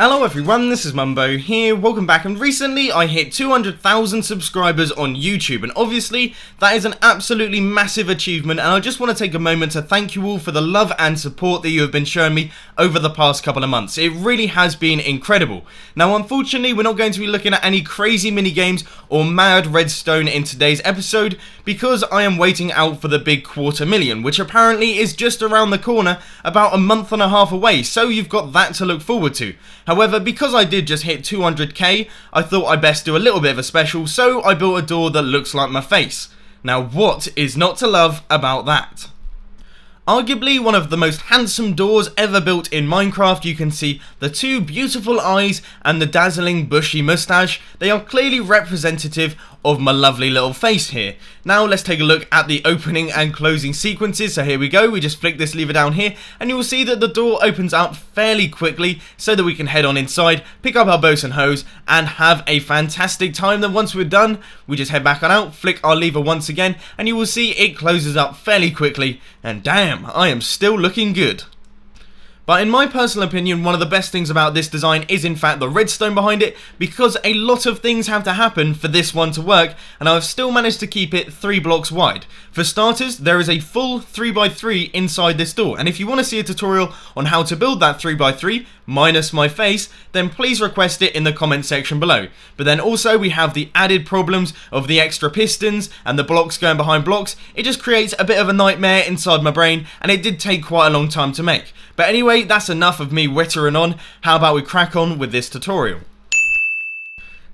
Hello everyone, this is Mumbo here, welcome back, and recently I hit 200,000 subscribers on YouTube, and obviously that is an absolutely massive achievement, and I just want to take a moment to thank you all for the love and support that you have been showing me over the past couple of months. It really has been incredible. Now unfortunately we're not going to be looking at any crazy mini games or mad redstone in today's episode, because I am waiting out for the big 250,000, which apparently is just around the corner, about a month and a half away, so you've got that to look forward to. However, because I did just hit 200k, I thought I'd best do a little bit of a special, so I built a door that looks like my face. Now what is not to love about that? Arguably one of the most handsome doors ever built in Minecraft. You can see the two beautiful eyes and the dazzling bushy moustache. They are clearly representative of my lovely little face here. Now let's take a look at the opening and closing sequences. So here we go, we just flick this lever down here and you will see that the door opens up fairly quickly so that we can head on inside, pick up our bows and hose and have a fantastic time. Then once we're done, we just head back on out, flick our lever once again and you will see it closes up fairly quickly, and damn, I am still looking good. But in my personal opinion, one of the best things about this design is in fact the redstone behind it, because a lot of things have to happen for this one to work, and I've still managed to keep it 3 blocks wide. For starters, there is a full 3x3 inside this door, and if you want to see a tutorial on how to build that 3x3, minus my face, then please request it in the comment section below. But then also we have the added problems of the extra pistons and the blocks going behind blocks. It just creates a bit of a nightmare inside my brain, and it did take quite a long time to make. But anyway, that's enough of me whittering on. How about we crack on with this tutorial?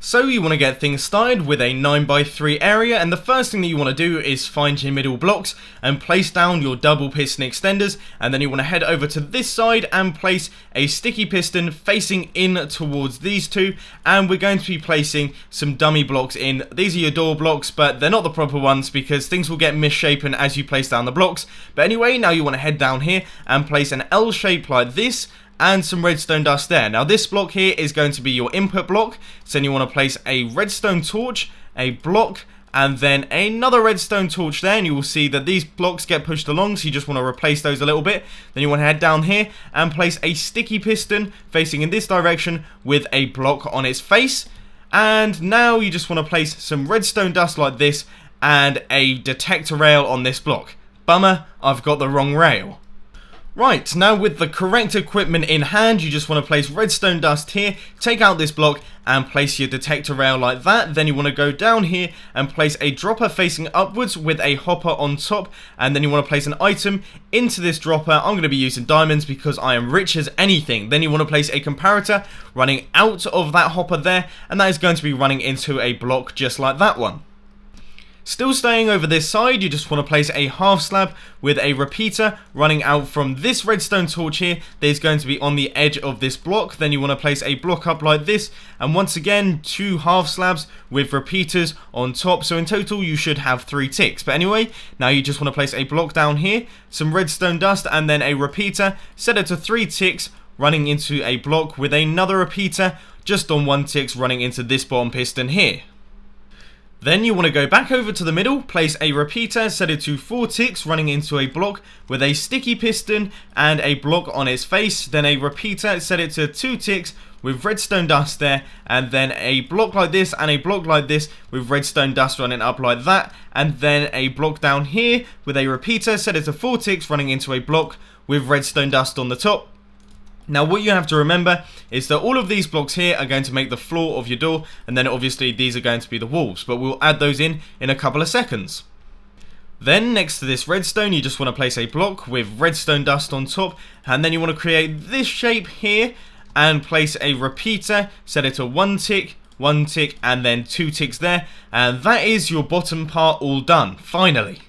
So you want to get things started with a 9x3 area, and the first thing that you want to do is find your middle blocks and place down your double piston extenders, and then you want to head over to this side and place a sticky piston facing in towards these two, and we're going to be placing some dummy blocks in. These are your door blocks, but they're not the proper ones because things will get misshapen as you place down the blocks. But anyway, now you want to head down here and place an L shape like this, and some redstone dust there. Now this block here is going to be your input block, so then you want to place a redstone torch, a block, and then another redstone torch there, and you will see that these blocks get pushed along, so you just want to replace those a little bit. Then you want to head down here and place a sticky piston facing in this direction with a block on its face, and now you just want to place some redstone dust like this and a detector rail on this block. Bummer, I've got the wrong rail. Right, now with the correct equipment in hand, you just want to place redstone dust here, take out this block and place your detector rail like that. Then you want to go down here and place a dropper facing upwards with a hopper on top, and then you want to place an item into this dropper. I'm going to be using diamonds because I am rich as anything. Then you want to place a comparator running out of that hopper there, and that is going to be running into a block just like that one. Still staying over this side, you just want to place a half slab with a repeater running out from this redstone torch here that is going to be on the edge of this block. Then you want to place a block up like this, and once again 2 half slabs with repeaters on top, so in total you should have 3 ticks. But anyway, now you just want to place a block down here, some redstone dust, and then a repeater, set it to 3 ticks running into a block with another repeater just on 1 ticks running into this bottom piston here. Then you want to go back over to the middle, place a repeater, set it to 4 ticks running into a block with a sticky piston and a block on its face. Then a repeater, set it to 2 ticks with redstone dust there, and then a block like this and a block like this with redstone dust running up like that, and then a block down here with a repeater, set it to 4 ticks running into a block with redstone dust on the top. Now what you have to remember is that all of these blocks here are going to make the floor of your door, and then obviously these are going to be the walls, but we'll add those in a couple of seconds. Then next to this redstone you just want to place a block with redstone dust on top, and then you want to create this shape here and place a repeater, set it to 1 tick, 1 tick, and then 2 ticks there, and that is your bottom part all done, finally.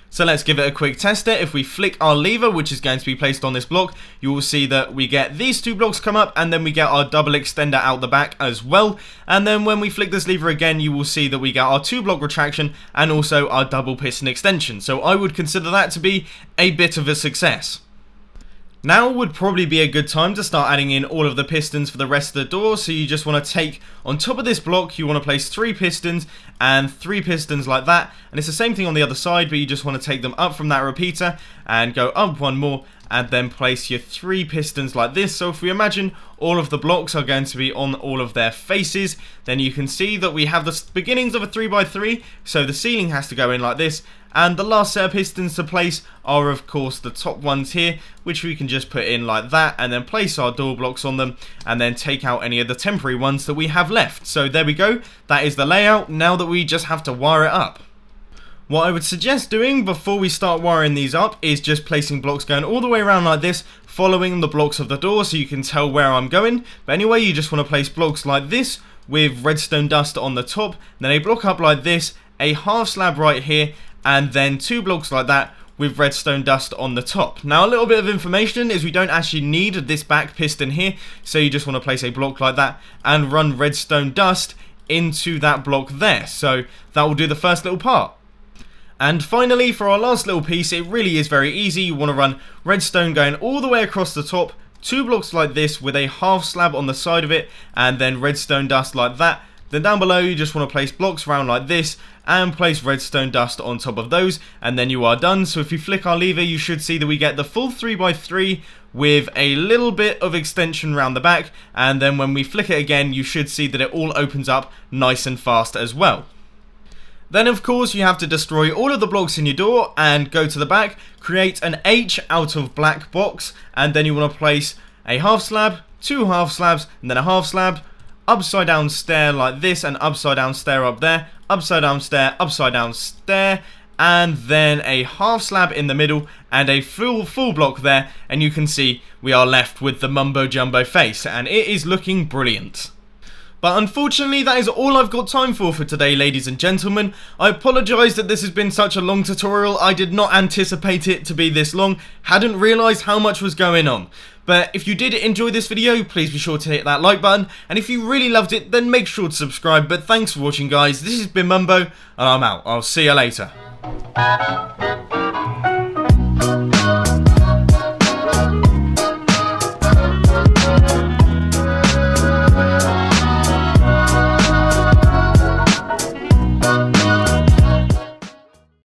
So let's give it a quick tester. If we flick our lever, which is going to be placed on this block, you will see that we get these 2 blocks come up, and then we get our double extender out the back as well. And then when we flick this lever again, you will see that we get our 2 block retraction and also our double piston extension. So I would consider that to be a bit of a success. Now would probably be a good time to start adding in all of the pistons for the rest of the door. So you just want to take, on top of this block, you want to place 3 pistons and 3 pistons like that. And it's the same thing on the other side, but you just want to take them up from that repeater and go up one more, and then place your 3 pistons like this. So if we imagine all of the blocks are going to be on all of their faces, then you can see that we have the beginnings of a 3x3, so the ceiling has to go in like this, and the last set of pistons to place are of course the top ones here, which we can just put in like that, and then place our door blocks on them, and then take out any of the temporary ones that we have left. So there we go, that is the layout. Now that we just have to wire it up. What I would suggest doing before we start wiring these up is just placing blocks going all the way around like this, following the blocks of the door so you can tell where I'm going. But anyway, you just want to place blocks like this with redstone dust on the top, then a block up like this, a half slab right here, and then 2 blocks like that with redstone dust on the top. Now a little bit of information is we don't actually need this back piston here, so you just want to place a block like that and run redstone dust into that block there. So that will do the first little part. And finally, for our last little piece, it really is very easy. You want to run redstone going all the way across the top, 2 blocks like this with a half slab on the side of it, and then redstone dust like that. Then down below, you just want to place blocks around like this and place redstone dust on top of those, and then you are done. So if you flick our lever, you should see that we get the full 3x3 with a little bit of extension around the back, and then when we flick it again, you should see that it all opens up nice and fast as well. Then of course you have to destroy all of the blocks in your door and go to the back, create an H out of black box, and then you want to place a half slab, 2 half slabs, and then a half slab, upside down stair like this, and upside down stair up there, upside down stair, and then a half slab in the middle and a full block there, and you can see we are left with the mumbo jumbo face, and it is looking brilliant. But unfortunately, that is all I've got time for today, ladies and gentlemen. I apologise that this has been such a long tutorial. I did not anticipate it to be this long. Hadn't realised how much was going on. But if you did enjoy this video, please be sure to hit that like button. And if you really loved it, then make sure to subscribe. But thanks for watching, guys. This has been Mumbo, and I'm out. I'll see you later.